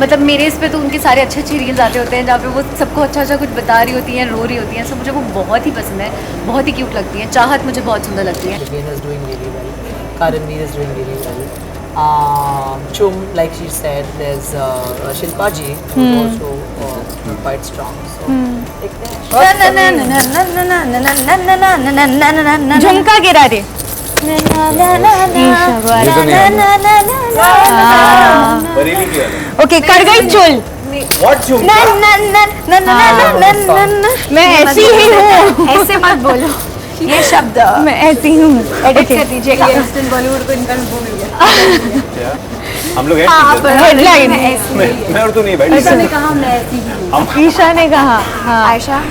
मतलब मेरे इस पे तो उनके सारे अच्छे अच्छे रील्स आते होते हैं जहाँ पे वो सबको अच्छा अच्छा कुछ बता रही होती हैं, रो रही होती हैं। सो मुझे वो बहुत ही पसंद है, बहुत ही क्यूट लगती हैं। चाहत मुझे बहुत सुंदर लगती है। Again is doing really well. Karanveer is doing really well. Chum, like she said, there's Shilpa ji, who's also quite strong. So, देखते हैं. झुमका गिरा दे। बरेली की वाली। ओके, कर गई चुल। What झुमका? मैं ऐसी ही हूँ। ऐसे मत बोलो ये शब्द, मैं ऐसी हूँ। एडिट कर दीजिएगा। इंस्टेंट बॉलीवुड को इनका वो मिल गया। क्या? हम लोग हैं हेडलाइन। मैं और तू नहीं बैठी। ईशा ने कहा मैं ऐसी ही हूँ। ईशा ने कहा हाँ। Ayesha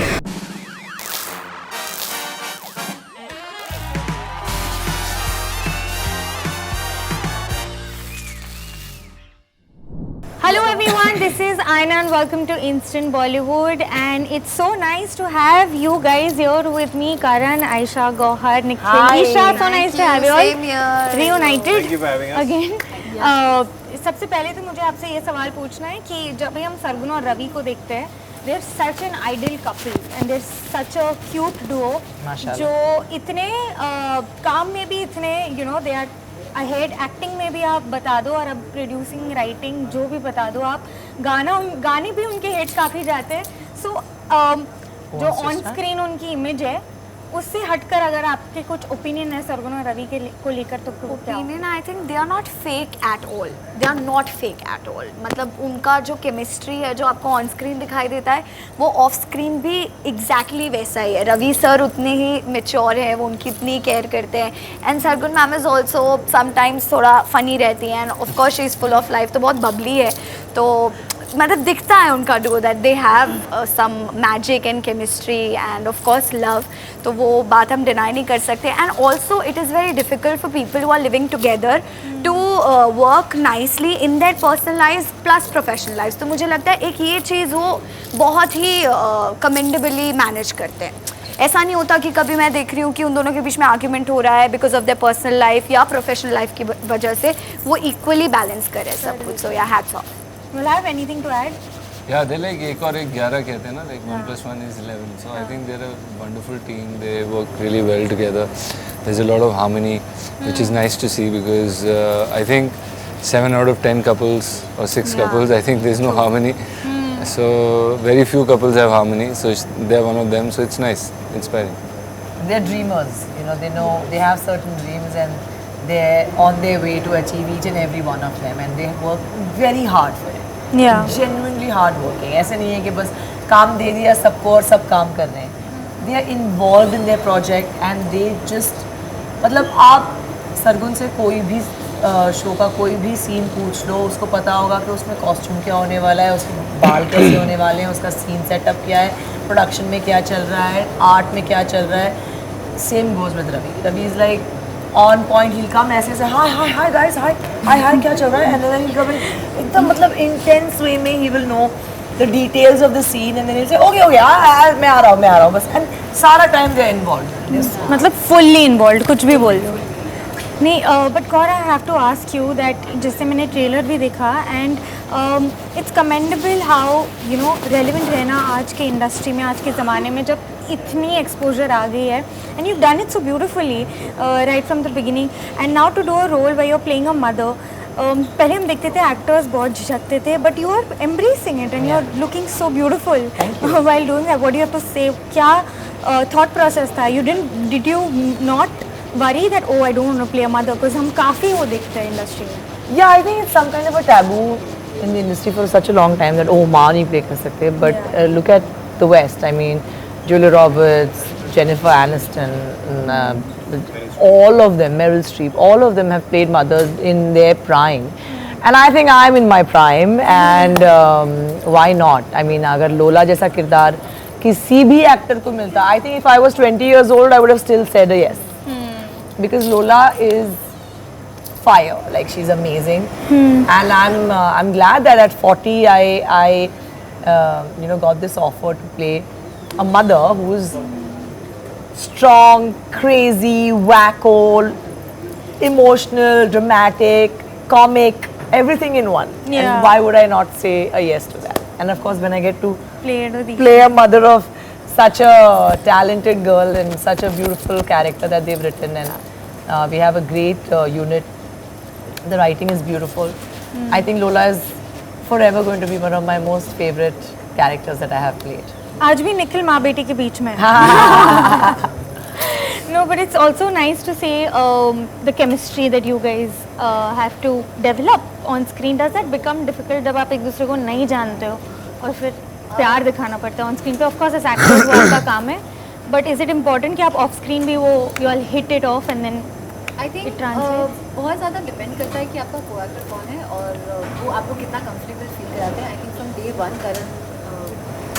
Hello everyone, this is Aina and welcome to Instant Bollywood, and it's so nice to have you guys here with me, Karan, Aisha, Gohar, Nikhil, Hi. Isha. So nice to have you all Same here. reunited Thank you for having us. again. सबसे पहले तो मुझे आपसे ये सवाल पूछना है कि जब भी हम सरगुन और रवि को देखते हैं, they're such an ideal couple and they're such a cute duo माशाल्लाह. जो इतने काम में भी इतने they are अहेड, एक्टिंग में भी आप बता दो और अब प्रोड्यूसिंग राइटिंग जो भी बता दो आप, गाने भी उनके हिट काफ़ी जाते हैं। सो जो ऑन स्क्रीन उनकी इमेज है उससे हटकर अगर आपके कुछ ओपिनियन है सरगुन और रवि को लेकर तो क्या? Opinion I think they are not fake at all, they are not fake at all. मतलब उनका जो केमिस्ट्री है जो आपको ऑन स्क्रीन दिखाई देता है वो ऑफ स्क्रीन भी एग्जैक्टली वैसा ही है। रवि सर उतने ही मेच्योर है, वो उनकी इतनी केयर करते हैं। And Sargun ma'am is also sometimes थोड़ा फ़नी रहती हैं and of course she is full of life, तो बहुत बबली है। तो मतलब दिखता है उनका do that they have some magic and chemistry and of course love, तो वो बात हम डिनाई नहीं कर सकते। And also it is very difficult for people who are living together to work nicely in that personal life plus professional life. तो मुझे लगता है एक ये चीज़ वो बहुत ही कमेंडेबली मैनेज करते हैं। ऐसा नहीं होता कि कभी मैं देख रही हूँ कि उन दोनों के बीच में आर्ग्यूमेंट हो रहा है because of their personal life या प्रोफेशनल लाइफ की वजह से, वो इक्वली बैलेंस करे सब कुछ। सो या hats off. Will I have anything to add? Yeah, they like 1 और 1 11 कहते हैं ना, like 1 + 1 is 11. So I think they're a wonderful team. They work really well together. There's a lot of harmony, which is nice to see because I think 7 out of 10 couples or 6 couples, I think there's no harmony. So very few couples have harmony. So they're one of them. So it's nice, inspiring. They're dreamers, they know they have certain dreams and they're on their way to achieve each and every one of them and they work very hard for it. Yeah. Genuinely hard working. ऐसे नहीं है कि बस काम दे दिया सबको और सब काम कर रहे हैं. They are involved in their project and they just मतलब आप सरगुन से कोई भी शो का कोई भी सीन पूछ लो, उसको पता होगा कि उसमें कॉस्ट्यूम क्या होने वाला है, उसके बाल कैसे होने वाले हैं, उसका सीन सेटअप क्या है, प्रोडक्शन में क्या चल रहा है, आर्ट में क्या चल रहा है. Same goes with Ravi. Ravi is like on point. He come ऐसे से हाय हाय हाय गाइस, हाय हाय हाय क्या चल रहा है, एंड देन ही कम एकदम मतलब इंटेंस वे में he will know the details of the scene and then he say okay okay मैं आ रहा हूँ बस. एंड सारा टाइम दे आर इन्वॉल्वड, मतलब फुल्ली इन्वॉल्व, कुछ भी बोल दो. नहीं, but Gaur I have to ask you that जैसे मैंने ट्रेलर भी देखा and it's commendable how relevant रहना आज के इंडस्ट्री में, आज के ज़माने में जब इतनी एक्सपोजर आ गई है and you done it so beautifully right from the beginning and now to do a role why you are playing a mother. पहले हम देखते थे एक्टर्स बहुत झिझकते थे but you are embracing it and you are looking so beautiful while doing that. What you have to say, क्या thought process था? Did you not worry that oh I don't want to play a mother, because हम काफ़ी वो देखते हैं industry में. Yeah, I think it's some kind of a taboo in the industry for such a long time that oh माँ नहीं play कर सकते. But look at the West. I mean, Julia Roberts, Jennifer Aniston, all of them, Meryl Streep, all of them have played mothers in their prime. And I think I'm in my prime and why not? I mean, अगर लोला जैसा किरदार किसी भी actor को मिलता, I think if I was 20 years old, I would have still said a yes. Because Lola is fire, like she's amazing, and I'm glad that at 40 I got this offer to play a mother who's strong, crazy, wacko, emotional, dramatic, comic, everything in one. Yeah. And why would I not say a yes to that? And of course, when I get to Play it with play a mother of such a talented girl and such a beautiful character that they've written, and we have a great unit. The writing is beautiful. I think Lola is forever going to be one of my most favorite characters that I have played. आज भी निखिल माँ बेटी के बीच में No, but it's also nice to say the chemistry that you guys have to develop on screen. Does that become difficult जब आप एक दूसरे को नहीं जानते हो और फिर प्यार दिखाना पड़ता है on screen पे? Of course, as actors वो आपका काम है, but is it important कि आप off screen भी वो you all hit it off and then I think It translates. बहुत ज़्यादा डिपेंड करता है कि आपका को एक्टर कौन है और वो आपको कितना कंफर्टेबल फील कराते हैं. I think from day one Karan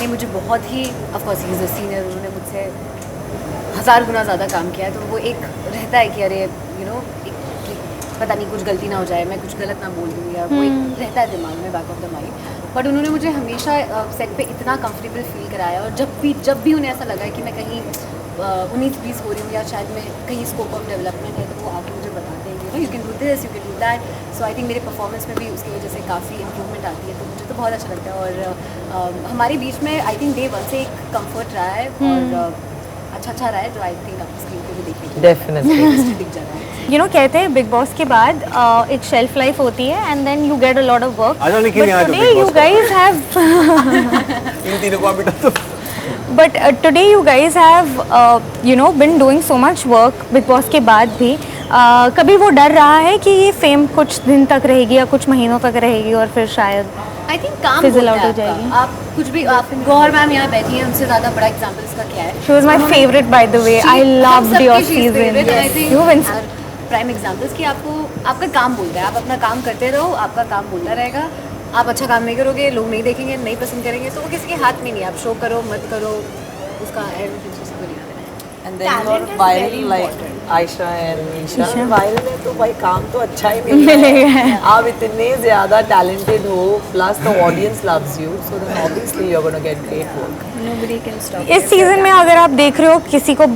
ने मुझे बहुत ही of course he is a senior, उन्होंने मुझसे 1000 गुना ज़्यादा काम किया है, तो वो एक रहता है कि अरे यू नो पता नहीं कुछ गलती ना हो जाए, मैं कुछ गलत ना बोल दूँ, या वो एक रहता है दिमाग में back of the mind. But उन्होंने मुझे हमेशा सेट पे इतना कंफर्टेबल फील कराया, और जब भी उन्हें ऐसा लगा कि मैं कहीं 19-20 हो रही हूँ या शायद मैं कहीं स्कोप ऑफ डेवलपमेंट है, तो वो आके मुझे बताते हैं कि you can do this, you can do that. So I think मेरे परफॉर्मेंस में भी उसकी वजह से काफ़ी इंप्रूवमेंट आती है, तो मुझे तो बहुत अच्छा लगता है. और हमारे बीच में आई थिंक डे वन से एक कम्फर्ट रहा है और अच्छा रहा है, जो आई थिंक आप स्क्रीन पे भी देखेंगे. Definitely. दिख जा रहा है. you know कहते हैं बिग बॉस के बाद एक शेल्फ लाइफ होती है and then you get a lot of work. आ जाओ निखिल यहाँ But तो today Big you Boss guys have इन तीनों को आप बिठा दो. But today you guys have been doing so much work big boss के बाद भी. कभी वो डर रहा है कि ये फेम कुछ दिन तक रहेगी या कुछ महीनों तक रहेगी और फिर शायद आई थिंक काम Fizzle होता out है हो आपका. जाएगी. आप कुछ भी, आप गौर मैम यहाँ बैठी हैं, उनसे ज़्यादा बड़ा एग्जाम्पल इसका क्या है. she was my favorite by the way. I loved your season. You were prime examples कि आपको आपका काम बोल रहा है, आप अपना काम करते रहो, आपका काम बोलता रहेगा. आप अच्छा काम नहीं करोगे, लोग नहीं देखेंगे, नहीं पसंद करेंगे, तो वो किसी के हाथ में नहीं है. आप शो करो मत करो, उसका एडवर्टाइज किसी को नहीं करना है. And then Talent you're is viral very like important. Aisha and Isha. Viral है तो भाई काम तो अच्छा ही मिलेगा. मिलेगा. आप इतने ज़्यादा talented हो, plus the audience loves you, so then obviously you're gonna get great work. Nobody can stop. इस सीजन में अगर आप देख रहे हो किसी को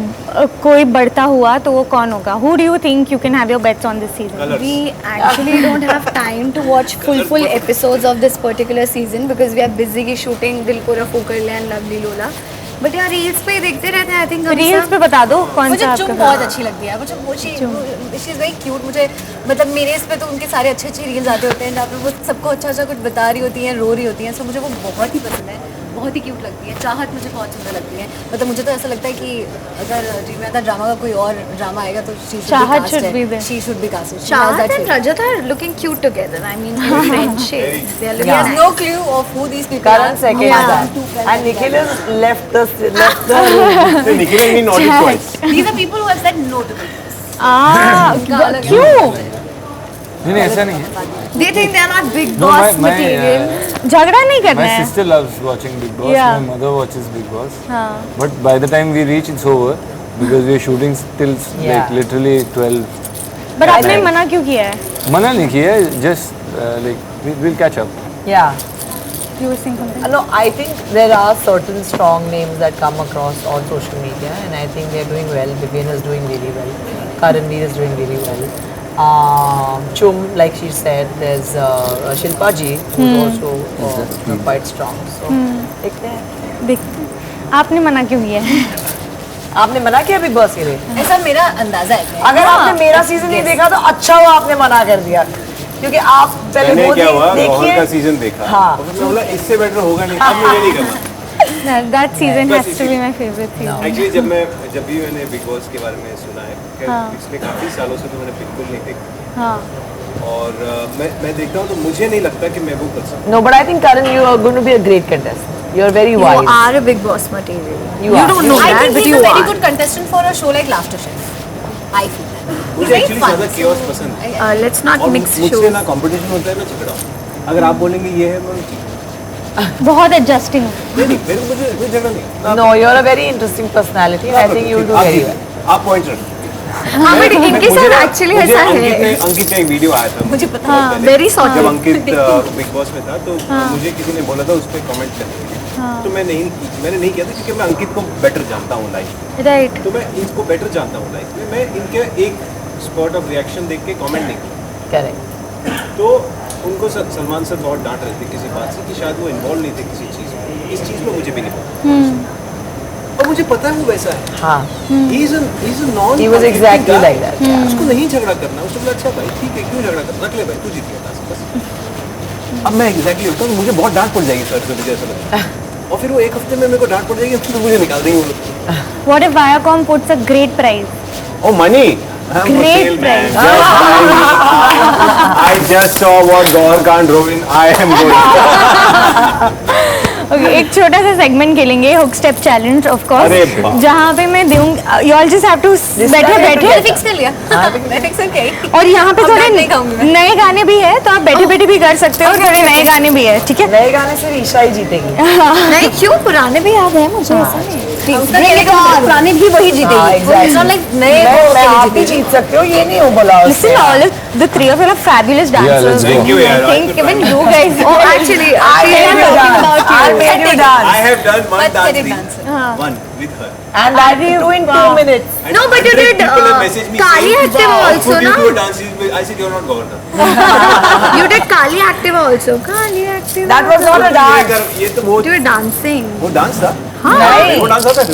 कोई बढ़ता हुआ तो वो कौन होगा? Who do you think you can have your bets on this season? Colors. We actually don't have time to watch full episodes of this particular season because we are busy shooting Dil Ko Rafoo Kar Le and Lovely Lola. But यार reels पे देखते रहते हैं. I think reels पे बता दो कौन मुझे सा चुम आपका बहुत अच्छी लगती है. मुझे वो शी इज़ वेरी क्यूट. मुझे मतलब मेरे इस पे तो उनके सारे अच्छे रील्स आते होते हैं जहाँ पे वो सबको अच्छा कुछ बता रही होती हैं, रो रही होती हैं. सो मुझे वो बहुत ही पसंद है, बहुत ही क्यूट लगती है. चाहत मुझे बहुत सुंदर लगती है. मतलब मुझे तो ऐसा लगता है कि अगर टीवी में ड्रामा का कोई और ड्रामा आएगा तो चाहत should be there. She should be casted. Chahat and Rajat are looking cute together. I mean, their friendship. They are We looking have no clue of who these people are. Karan second Yeah. that. And Nikhil has left the room. So Nikhil and me nodded twice. These are people who have said no to Big Boss. क्यों? नहीं ऐसा नहीं है. They think they are not Big No, Boss my material. झगड़ा नहीं करना my है. sister loves watching Big Boss. Yeah. My mother watches Big Boss. हाँ. But by the time we reach, it's over because we are shooting till Yeah. like literally 12. But आपने मना क्यों किया है? मना नहीं किया है, just like we'll catch up. Yeah. You were saying something. No, I think there are certain strong names that come across on social media, and I think they're doing well. Vivian is doing really well. Karanveer is doing really well. Chum, like she said, there's Shilpa ji, who's also quite strong. So, देखते हैं. देखते हैं. आपने मना क्यों किया है? आपने मना किया बिग बॉस के लिए? ऐसा मेरा अंदाजा है. अगर आपने मेरा सीजन नहीं देखा तो अच्छा हुआ आपने मना कर दिया, क्योंकि आप पहले मैंने वो क्या हुआ रोहन का देखिए. सीजन देखा. हाँ. तो मैं बोला इससे बेटर होगा नहीं, अब मुझे नहीं करना. That season बस has to be my favorite season. Actually जब भी मैंने बिग बॉस के बारे में सुना है, खैर पिछले काफी सालों से तो मैंने बिल्कुल नहीं देखा. हाँ. और मैं देखता हूँ तो मुझे नहीं लगता कि मैं वो कर सकता. No, but I think Karan, you are going to be a great contestant. You are very You wise. are a Big Boss material. You are. don't know I that, think but he's you a very are. good contestant for a show like Laughter Chef. I feel that. He's मुझे very actually fun. ज़्यादा chaos पसंद है. Let's not और mix मुझसे shows. ना competition होता है ना झगड़ा होता है. अगर आप बोलेंगे ये है मैं ठीक है. बहुत एडजस्टिंग. नहीं मेरे को मुझे कोई झगड़ा नहीं. No, you are a very interesting personality, and I think you will do आप very ठीक well. है. आप पॉइंट रखो. हाँ, but इनके मुझे साथ ना- actually मुझे ऐसा है. अंकित का एक वीडियो आया था. मुझे पता बहुत पहले. very short. जब अंकित बिग बॉस में था तो मुझे किसी ने बोला था उस पर कमेंट करने के लिए. तो मैंने नहीं किया था क्योंकि मैं अंकित को बेटर जानता हूँ लाइफ में. राइट. तो मैं इनको बेटर जानता हूँ लाइफ में. मैं इनके एक स्पॉट ऑफ रिएक्शन देख के कमेंट नहीं किया. Correct. तो उनको सलमान सर बहुत डांट रहे थे किसी बात से कि शायद वो इन्वॉल्व नहीं थे किसी चीज़ में, इस चीज़ में मुझे भी नहीं पता, और मुझे पता है वो वैसा है। हाँ, He is a non- he was exactly like that. उसको नहीं झगड़ा करना, उसको बोला अच्छा भाई ठीक है क्यों झगड़ा करना, रख ले भाई तू जीत गया था बस। अब मैं एग्जैक्टली होता हूँ, मुझे बहुत डांट पड़ जाएगी सर से, मुझे ऐसा लगता है, और फिर वो एक हफ्ते में मेरे को डांट पड़ जाएगी, फिर मुझे निकाल देंगे वो लोग। What if Viacom puts a great prize? Oh money! I'm for Great sale, man. price. I just saw what Gaur Khan drove in. I am going. Okay, एक छोटा सा सेगमेंट खेलेंगे, hook step challenge of course, अरे बाप। जहाँ पे मैं दूंगी, you all just have to बैठे फिक्स कर लिया मैं फिक्स करके और यहाँ पे अब थोड़े डांट नहीं खाऊंगी मैं। नए गाने भी है, तो आप बैठे बैठे भी कर सकते हो, थोड़े नए गाने भी है, ठीक है? नए गाने से ईशा ही जीतेगी। नहीं क्यों, पुराने भी याद है मुझे, ऐसा नहीं। पुराने भी वही हाँ, जीतेगी exactly. It's not like नए मैं आप ही जीत सकते हो, ये नहीं हो बोला Listen, all of the three of you are fabulous dancers. let's go. Thank you, yaar. I think even you guys. Oh, actually, I made you dance. I made you dance. I have done one Pathetic dance, one with her. And that you do in 2 minutes. And No, but you 100 did, people have messaged me Kali saying, Active "Wow, also, could you na?" do a dance? I said, you're not Gaurav. you did Kali Active also. Kali Active. That was not a dance. ये तो वो You were dancing. वो dance था, नहीं। वो dance आता है,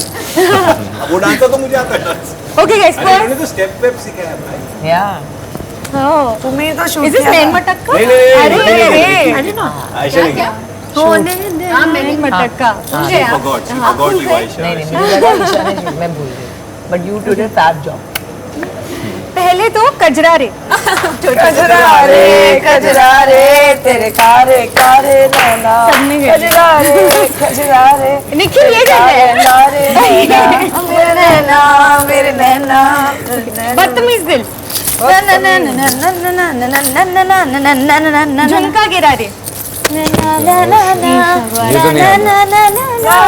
वो डांस था तो मुझे आता है डांस। Okay, guys. अरे इन्होंने तो स्टेप वेप सिखाया भाई। Yeah. Oh. तुम्हें तो shoot Is this किया नैन था। मटक का? नहीं नहीं अरे नहीं, अरे आयशा ने किया। हाँ मैंने नैन मटक का. She forgot you, Aisha. नहीं नहीं, मुझे लगा ईशा ने shoot, मैं भूल गई. But you did a fab job. पहले तो कजरा रे. कजरा रे तेरे कारे कारे नैना, सबने गए. कजरा रे निखिल ये कर रहे हैं. मेरे नैना मेरे नैना बदतमीज दिल. झुमका गिरा रे. ये तो नहीं आता।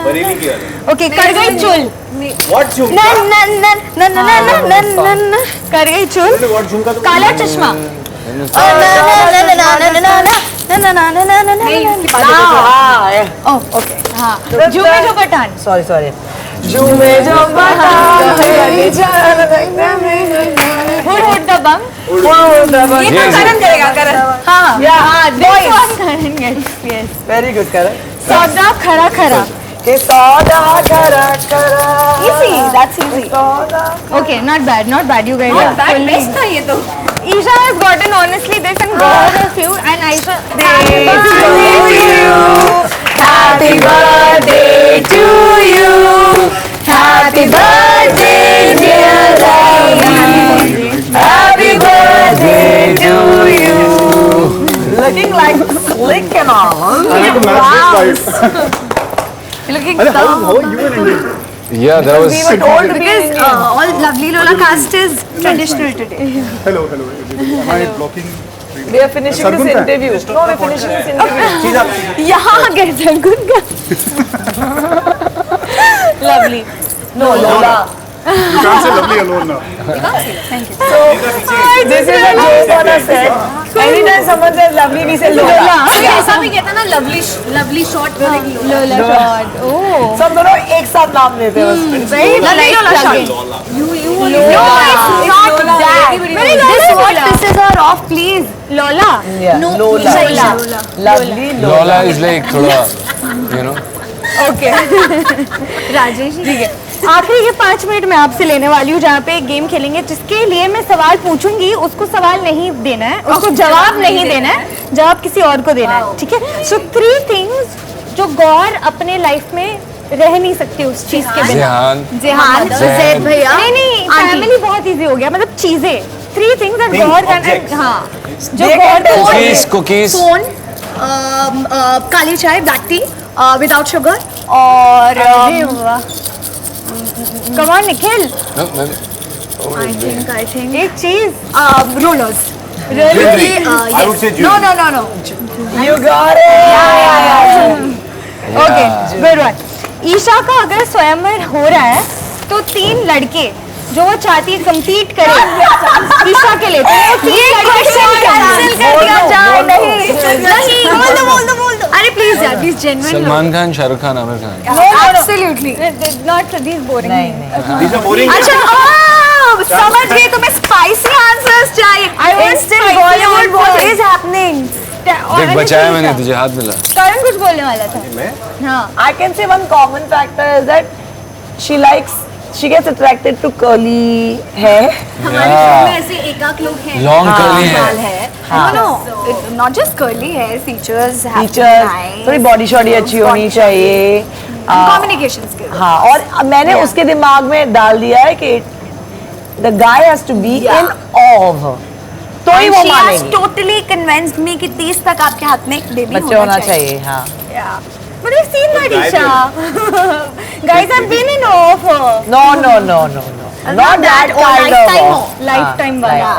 बरेली की वाली। ओके, कर गई चुल. What झुमका? कर गई चुल. What झुमका तो काला चश्मा. ओके हाँ. झूमे जो पठान. सॉरी झूमे जो हुड हुड द बम. ये तो Yes, करण करेगा, करण. हाँ हाँ, this was Karan, yes. Very good Karan सौदा खरा खरा. के सौदा करा करा Easy, that's easy. सौदा Okay, not bad, you guys are fully. Best था ये तो Isha has gotten honestly this and got a few, and Aisha. Happy birthday to you. Happy birthday, dear Ravi. Happy birthday to you. Looking like slick and all. Looking अरे so. how are you in India? Yeah, that was. We were told to be Because all Lovely Lola cast is traditional today. Hello. Am I blocking? We are finishing this interview. No, we're finishing this interview. यहाँ कैसे good girl. Lovely. No, Lola. You can't say lovely alone now. So, this is a joke on a set. Anytime someone says lovely, we say Lola. ऐसा भी कहता ना lovely shot Lola shot. Oh. So, हम दोनों एक साथ नाम लेते हैं बस. Very nice plug-in. Lola. No, it's not that. Very This Lola. what pisses her off, please. Lola. Yeah, No, Lola. Lola. Lovely Lola. Lola is like thoda, you know. Okay. Rajesh ठीक है. आखिरी के 5 मिनट मैं आपसे लेने वाली हूँ, जहाँ पे एक गेम खेलेंगे जिसके लिए मैं सवाल पूछूंगी, उसको सवाल नहीं देना है, उसको जवाब नहीं देना है, जवाब किसी और को देना है, ठीक है? सो 3 थिंग्स जो गौर अपने लाइफ में रह नहीं सकती उस चीज के बिना. Zihan. जेहान, Zed. जैद भैया. नहीं आंटी. फैमिली बहुत इजी हो गया, मतलब चीजें. 3 things that Things, Gaur objects. हाँ जो They गौर can tell को Cookies, cookies. फोन, काली चाय, ब्लैक टी विदाउट शुगर, और come on Nikhil. No, no. I think एक चीज. Rollers. I would say jewelry. No. You got it. Okay good one. Isha का अगर स्वयंवर हो रहा है तो 3 लड़के जो वो चाहती है कम्पीट करे ईशा के लिए, तो वो 3 लड़के कैंसिल कर दिया जाए. नहीं बोल दो. अरे प्लीज यार, please genuine. Salman Khan, Shah Rukh Khan, Amir Khan. Absolutely. Not this boring. नहीं These are boring. अच्छा समझ गई तुम्हें स्पाइसी आंसर्स चाहिए. I want Instant spicy Bollywood. What answers. is happening? देख बचाया मैंने तुझे, हाथ मिला. करण कुछ बोलने वाला था. मैं हाँ. I can say one common factor is that she gets attracted to curly hair. हमारे घर में ऐसे एकाक लोग हैं Long curly बाल hair. है No, not just curly hair. Features have to be Features, nice. थोड़ी बॉडी शॉडी अच्छी होनी चाहिए. Communication skills. हाँ, और मैंने उसके दिमाग में डाल दिया है कि the guy has to be in awe of her. तो ही वो She has मानेगी. totally convinced me कि 30 तक आपके हाथ में एक बेबी बच्चे होना चाहिए. हाँ. Yeah. But I've seen that, guy Isha. Guys have been in awe of her. No. Not that kind of lifetime awe. Lifetime हाँ, वाला.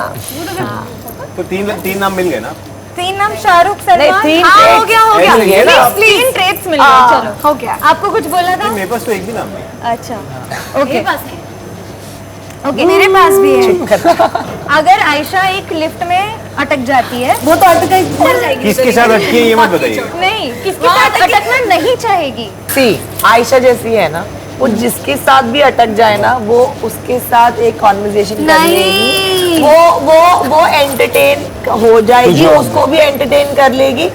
तो तीन नाम मिल गए ना. तीन नाम शाहरुख नहीं, सलमान. तीन हाँ, traits. हो गया ऐसे ही है ना. तीन ट्रेट्स मिल गए. चलो हो गया. आपको कुछ बोलना था. मेरे पास तो एक भी नाम नहीं. अच्छा. मेरे ओके. पास है ओके. मेरे पास भी है. अगर आयशा एक लिफ्ट में अटक जाती है, वो तो अटक गई मर जाएगी किसके साथ अटकी है ये मत बताइए. नहीं किसके साथ अटकना नहीं चाहेगी. See, आयशा जैसी है ना, वो जिसके साथ भी अटक जाए ना, वो उसके साथ एक कॉन्वर्सेशन कर नहीं. लेगी. वो एंटरटेन हो जाएगी, उसको भी एंटरटेन कर लेगी.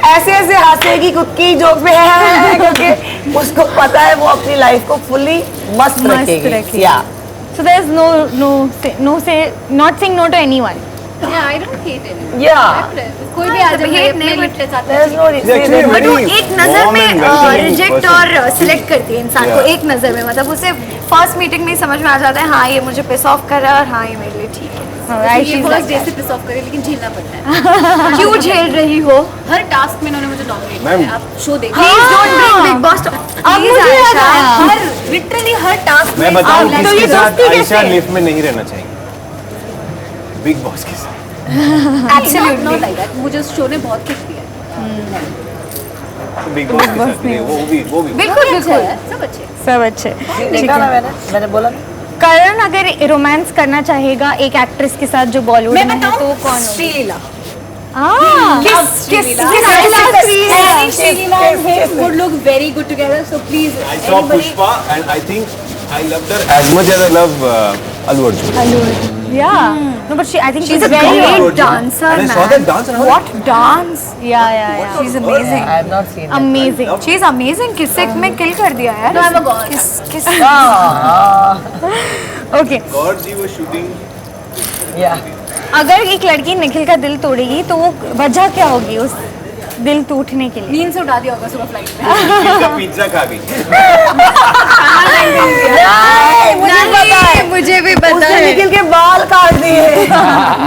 ऐसे हंसेगी खुद की जोक में है क्योंकि उसको पता है वो अपनी लाइफ को फुली मस्त रखेगी. या So there's not saying no to anyone. Yeah, I don't hate anyone. Yeah. कोई भी आ जाए hate अपने नहीं, लिफ्ट के साथ there's no Actually, reason. But वो very एक नजर warm में and welcoming रिजेक्ट person. और सिलेक्ट करती है इंसान को. Yeah. एक नजर में मतलब उसे फर्स्ट मीटिंग में ही समझ में आ जाता है हाँ ये मुझे पिस ऑफ कर रहा है और हाँ ये मेरे लिए ठीक है. ये फर्स्ट डे से पिस ऑफ करे लेकिन झेलना पड़ता है. क्यों झेल रही हो? हर टास्क में इन्होंने मुझे डोमिनेट किया Ma'am. है. आप शो देखिए. Please don't bring big boss. अब मुझे याद आया. हर लिटरली हर टास्क मैं बताऊं तो ये किसके साथ दोस्ती कैसे आयशा है? लिफ्ट में नहीं रहना चाहिए. बिग बॉस के साथ. Absolutely not like that. मुझे उस शो ने बहुत कुछ दिया है. बिग बॉस के साथ नहीं, वो भी बिल्कुल अच्छा बिल्कुल. है, सब अच्छे. सब अच्छे. देखा ना मैंने बोला ना. करण अगर रोमांस करना चाहेगा एक एक्ट्रेस के साथ जो बॉलीवुड मैं में है तो बताऊं कौन होगी? Sreeleela. Sreeleela. would look very good together. So please, I saw anybody. Pushpa and I think I loved her as much as I love Allu Arjun. Yeah. No, but I think She's a very Allu great Arjun. dancer, And I saw man. that dance and I was like, What dance? Yeah. She's amazing. I have not seen that. Amazing. She's amazing. किससे में किल कर दिया यार. No, I'm a god. किस Okay. God ji was shooting. Yeah. अगर एक लड़की निखिल का दिल तोड़ेगी तो वो वजह क्या होगी उस दिल टूटने के लिए? नींद से उठा दिया होगा सुबह फ्लाइट में. पिज्जा पिज्जा खा गई. मुझे पता है. मुझे भी पता उसने है. निखिल के बाल काट दिए.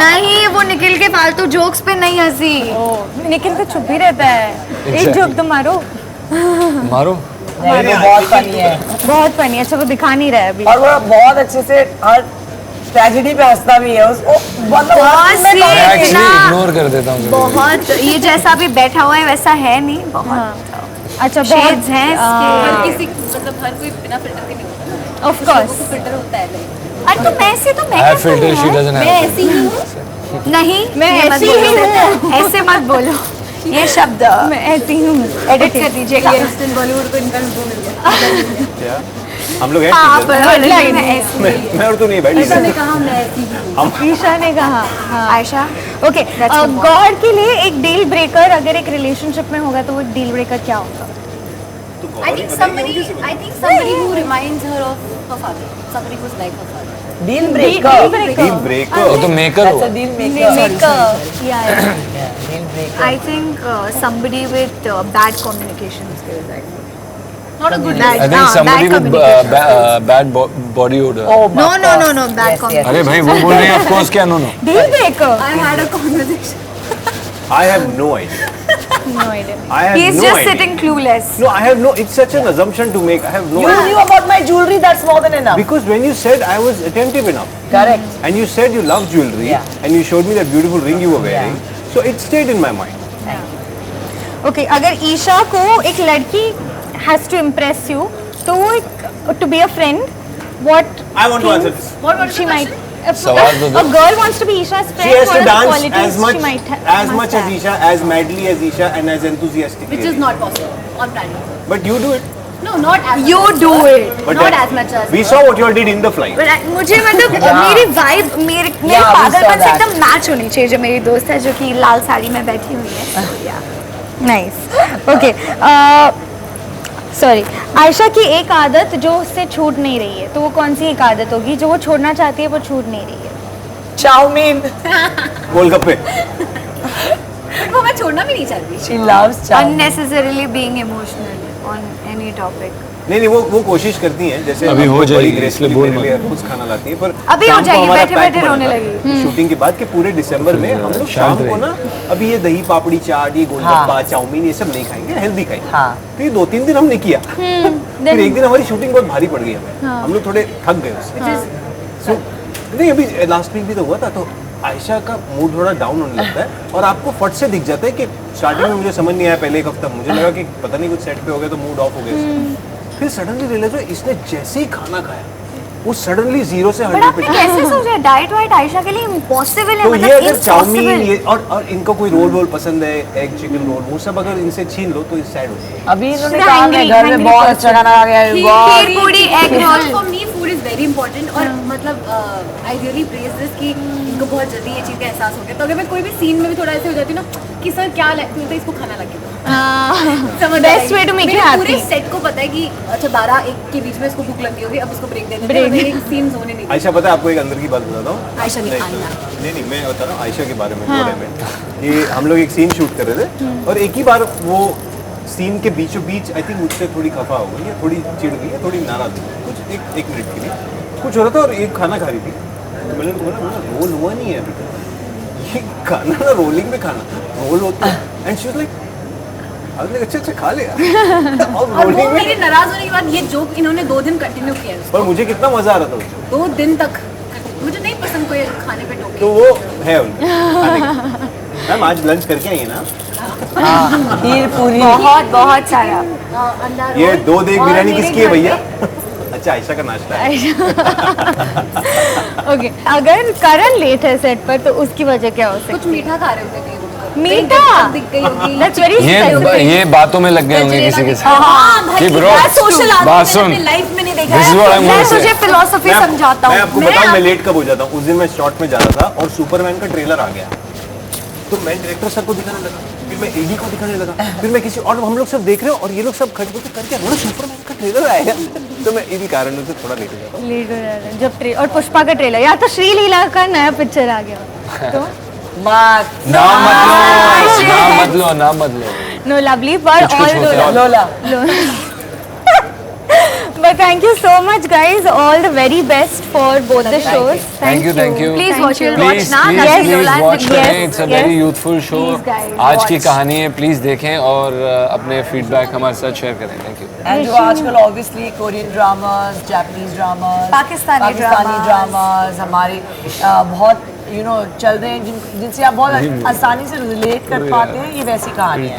नहीं वो निखिल के फालतू जोक्स पे नहीं हंसी. निखिल तो चुप ही रहता है. एक Exactly. जोक तो मारो. मारो. नहीं, वो बहुत फनी है. बहुत फनी. अच्छा वो दिखा नहीं रहा है अभी. और वो बहुत अच्छे से हर ट्रेजेडी पे हंसता भी है. उसको मतलब बहुत मैं सी- मैं कभी- एक्चुअली इतना- इग्नोर कर देता हूँ. बहुत ये जैसा भी बैठा हुआ है वैसा है नहीं. बहुत अच्छा शेड्स हैं हर इसके. किसी मतलब हर कोई बिना फिल्टर के नहीं होता. Of course. फिल्टर होता है like. अरे तो मैं ऐसे तो मैं I have कैसे filter, हूँ she यार? doesn't मैं have ऐसी filter. ही हूँ. नहीं मैं ये मत ऐसी ही बोलो. ऐसे मत बोलो ये शब्द मैं ऐसी हूँ. एडिट कर दीजिएगा. बॉलीवुड को इनका वो मिल गया. क्या? हम लोग हैं हाँ teacher. पर Headline. मैं ऐसी मैं और तू नहीं बैठी. मैंने कहा मैं ऐसी ही हूँ. ईशा ने कहा. हाँ. Ayesha. Okay. That's the point. God के लिए एक डील ब्रेकर अगर एक रिलेशनशिप में होगा तो वो डील ब्रेकर क्या होगा? I think somebody who reminds her of her father. Somebody who's like her father. Deal deal breaker. Breaker. Deal breaker. वो तो मेकर That's a हो. deal maker. Maker. Yeah. Deal breaker. I think somebody with bad communication skills. I think. Not a good I think somebody with bad body odor. Oh, No, of no, course. no, no, bad Yes, comment. yes. अरे भाई वो बोल रहे हैं of course क्या no. Deal breaker. I had a conversation. I have no idea. No idea. I have He's no just idea. sitting clueless. No, I have no. It's such an assumption to make. I have no You idea. knew about my jewelry. That's more than enough. Because when you said I was attentive enough, Correct. and you said you love jewelry, Yeah. and you showed me that beautiful ring you were wearing, so it stayed in my mind. Okay. अगर ईशा को एक लड़की has to impress you तो वो एक to be a friend what I want to answer this. What she might सवाल तो दो. a girl wants to be Isha's friend. She has what to are the dance qualities as much she might as must much as have? Isha, as madly as Isha, and as enthusiastically. which is not possible on planet. But you do it. No, not as You much, do sir. it. But Not then as much as we saw what you all did in the flight. मुझे मतलब मेरी vibe मेरे we saw पागलपन से that. एकदम match होनी चाहिए। जो मेरी दोस्त है जो कि लाल साड़ी में बैठी हुई है। Yeah. Nice okay sorry Ayesha की एक आदत जो उससे छूट नहीं रही है, तो वो कौन सी एक आदत होगी जो वो छोड़ना चाहती है वो छूट नहीं रही है? चाउमीन. गोलगप्पे. But वो मैं छोड़ना भी नहीं चाहती। She loves chow mein. Unnecessarily being emotional on any topic. नहीं वो कोशिश करती हैं, जैसे अभी हो हमको जाएगी, बड़ी gracefully इसलिए बोल मेरे लिए मत। कुछ खाना लाती है, पर अभी हो शाम को जाएगी, हमारा बैठे-बैठे pack रोने बना था, लगेगी। शूटिंग के बाद के पूरे दिसंबर में हम लोग शाम को ना अभी ये दही पापड़ी चाट, ये गोलगप्पा, चाउमीन, ये सब नहीं खाएंगे, हेल्दी खाएंगे। हाँ. तो ये 2-3 दिन हमने किया। फिर एक दिन हमारी शूटिंग बहुत भारी पड़ गई हमें, हम लोग थोड़े थक गए उससे। So, नहीं अभी लास्ट वीक भी तो हुआ था, तो आयशा का मूड थोड़ा डाउन होने लगता है और आपको फट से दिख जाता है कि स्टार्टिंग में मुझे समझ नहीं आया, पहले एक हफ्ता मुझे लगा कि पता नहीं कुछ सेट पे हो गया तो मूड ऑफ हो गया इसका। फिर सडनली रियलाइज हुआ इसने जैसे ही खाना खाया वो सडनली 0 से 100 आपने पे कैसे सोचा डाइट वाइट आयशा के लिए इम्पॉसिबल है? तो ये अगर मतलब चाउमीन impossible। ये और इनको कोई रोल पसंद है, एग चिकन रोल, वो सब अगर इनसे छीन लो तो सैड हो जाएगी। अभी इन्होंने She's कहा angry, मैं घर में angry बहुत person. अच्छा खाना खा गया है. बहुत. खीर पूरी egg roll. For me, food is very important और मतलब I really praise this कि इनको बहुत जल्दी ये चीज़ का एहसास हो गया। तो अगर मैं कोई भी सीन में भी थोड़ा ऐसे हो जाती हूँ ना कि सर क्या लगता है इसको खाना लगे समझ Best way to make you happy. पूरे सेट को पता है कि अच्छा 12-1 के बीच में इसको भूख लगी होगी, अब इसको ब्रेक देना Break. है, एक सीन होने नहीं आयशा पता है आपको एक अंदर की बात बताता हूँ। आयशा ने नहीं, खाना। नहीं मैं बता रहा हूँ आयशा के बारे में थोड़े में कि हम लोग एक सीन शूट कर रहे थे और एक ही बार वो सीन के बीचों बीच आई थिंक मुझसे थोड़ी खफा हो गई है, थोड़ी चिढ़ गई है, थोड़ी नाराज हुई है, कुछ एक मिनट के लिए कुछ हो रहा था और एक खाना खा रही थी। तो मैंने बोला रोल हुआ नहीं है अभी तक, ये खाना ना रोलिंग में खाना रोल होता है। एंड शी वाज लाइक अच्छा खा लिया और और वो रोलिंग में। मेरे नाराज होने के बाद ये जोक इन्होंने 2 दिन कंटिन्यू किया पर मुझे कितना मजा आ रहा था उसको। 2 दिन तक। मुझे नहीं पसंद कोई खाने पे टोके। तो वो है उनका। मैम आज लंच करके आई है ना? खीर पूरी. बहुत सारा। अंडा ये रोल। 2 देग और बिरयानी मेरे किसकी है घर भैया? पे अच्छा आयशा का नाश्ता है। ओके अगर करण लेट है सेट पर तो उसकी वजह क्या हो सकती कुछ मीठा खा रहे होते थे मीठा? दिख गई होगी। That's very ये बातों में लग गए होंगे किसी के साथ हाँ कि भाई bro, मैं सोशल बात आदमी सुन। मैंने अपनी लाइफ में नहीं देखा This is what है। I'm मैं gonna say. तुझे फिलोसफी समझाता मैं हूँ। आपको बताऊं मैं लेट कब हो जाता हूँ। उस दिन मैं शॉर्ट में जा रहा था और सुपरमैन का ट्रेलर आ गया, तो मैं डायरेक्टर सर को दिखाने लगा, फिर मैं एडी को दिखाने लगा, फिर मैं किसी और हम लोग सब देख रहे हो और ये लोग सब खड़े होकर करके बोला सुपरमैन का ट्रेलर आएगा। तो मैं इन्हीं कारणों से थोड़ा लेट हो जाता हूँ। लेट हो जाता है जब और पुष्पा का ट्रेलर या तो श्री लीला का नया पिक्चर आ गया तो मत. नाम मत लो नो लवली पर कुछ ऑल होता है। लोला. But thank you so much guys, all the very best for both the shows. Thank you. Please watch it. Please, Watch ना, please, Lovely please Lola and watch Vicky. करें. It's a very yes. youthful show. Please, guys, आज की watch. कहानी है, please देखें और अपने feedback हमारे साथ शेयर करें. Thank you. And जो आजकल obviously Korean dramas, Japanese dramas, Pakistani dramas हमारे बहुत चल रहे हैं जिनसे आप बहुत आसानी से रिलेट कर पाते हैं, ये वैसी कहानी है.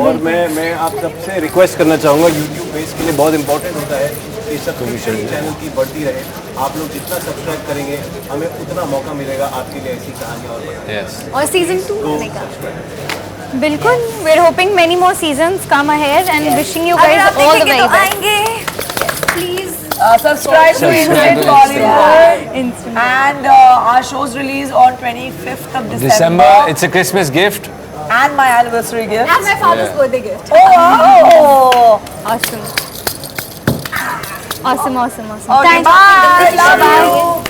और मैं आप सबसे रिक्वेस्ट करना चाहूँगा, यूट्यूब पे इसके लिए बहुत इंपॉर्टेंट होता है कि सब्सक्रिप्शन चैनल की बढ़ती रहे. आप लोग जितना सब्सक्राइब करेंगे हमें उतना मौका मिलेगा आपके लिए ऐसी कहानियाँ और बनाने Yes. और सीजन 2 को. आने का। बिल्कुल, we're hoping many more seasons come ahead and wishing you अगर guys आप all the देखेंगे very तो best. आएंगे। Please Subscribe to Subscribe Instant to Bollywood. Instant. And our shows release on 25th of December, it's a Christmas gift. and my anniversary gift. And my father's birthday gift. Oh, wow. Awesome. Awesome. Okay, Thank bye. you. Love Bye. you.